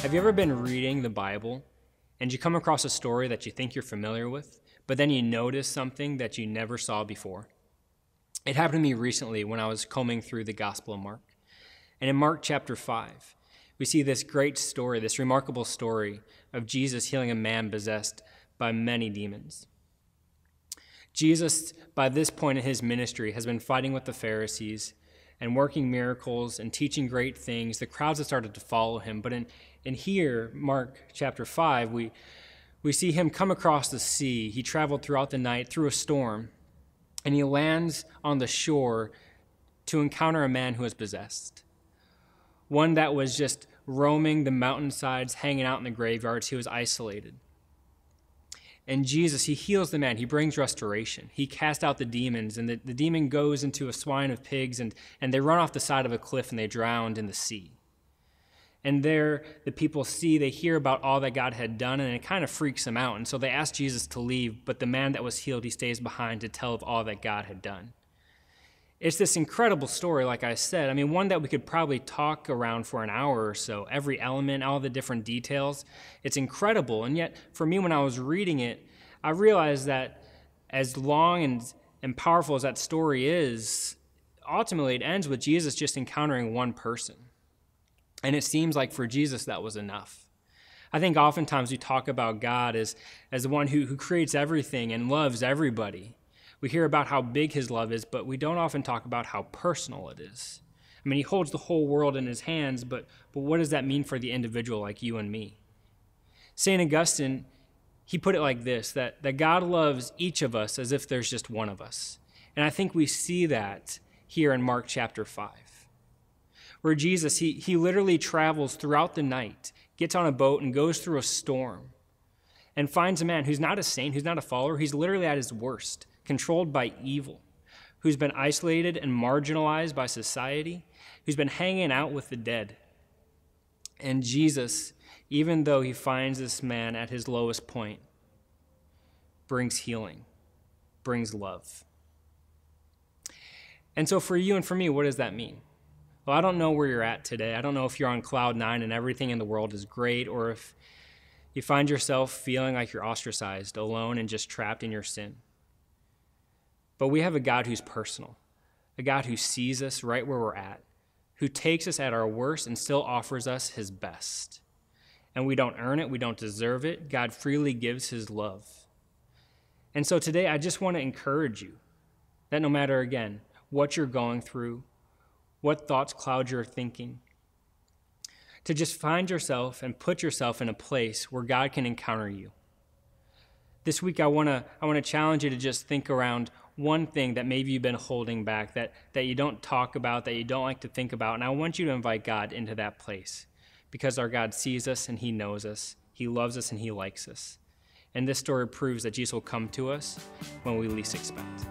Have you ever been reading the Bible and you come across a story that you think you're familiar with, but then you notice something that you never saw before? It happened to me recently when I was combing through the Gospel of Mark. And in Mark chapter 5, we see this great story, this remarkable story of Jesus healing a man possessed by many demons. Jesus, by this point in his ministry, has been fighting with the Pharisees and working miracles and teaching great things. The crowds have started to follow him. But in here, Mark chapter 5, we see him come across the sea. He traveled throughout the night through a storm, and he lands on the shore to encounter a man who is possessed. One that was just roaming the mountainsides, hanging out in the graveyards. He was isolated. And Jesus, he heals the man. He brings restoration. He casts out the demons, and the demon goes into a swine of pigs, and they run off the side of a cliff, and they drowned in the sea. And there, the people they hear about all that God had done, and it kind of freaks them out. And so they ask Jesus to leave, but the man that was healed, he stays behind to tell of all that God had done. It's this incredible story, like I said. I mean, one that we could probably talk around for an hour or so. Every element, all the different details. It's incredible. And yet, for me, when I was reading it, I realized that as long and powerful as that story is, ultimately it ends with Jesus just encountering one person. And it seems like for Jesus that was enough. I think oftentimes we talk about God as the one who creates everything and loves everybody. We hear about how big his love is, but we don't often talk about how personal it is. I mean, he holds the whole world in his hands, but what does that mean for the individual like you and me? St. Augustine, he put it like this, that God loves each of us as if there's just one of us. And I think we see that here in Mark chapter 5, where Jesus, he literally travels throughout the night, gets on a boat and goes through a storm and finds a man who's not a saint, who's not a follower. He's literally at his worst, controlled by evil, who's been isolated and marginalized by society, who's been hanging out with the dead. And Jesus, even though he finds this man at his lowest point, brings healing, brings love. And so for you and for me, what does that mean? Well, I don't know where you're at today. I don't know if you're on cloud 9 and everything in the world is great, or if you find yourself feeling like you're ostracized, alone, and just trapped in your sin. But we have a God who's personal, a God who sees us right where we're at, who takes us at our worst and still offers us his best. And we don't earn it, we don't deserve it. God freely gives his love. And so today I just want to encourage you that no matter, again, what you're going through, what thoughts cloud your thinking, to just find yourself and put yourself in a place where God can encounter you. This week I want to challenge you to just think around one thing that maybe you've been holding back, that you don't talk about, that you don't like to think about, and I want you to invite God into that place, because our God sees us and he knows us, he loves us and he likes us. And this story proves that Jesus will come to us when we least expect.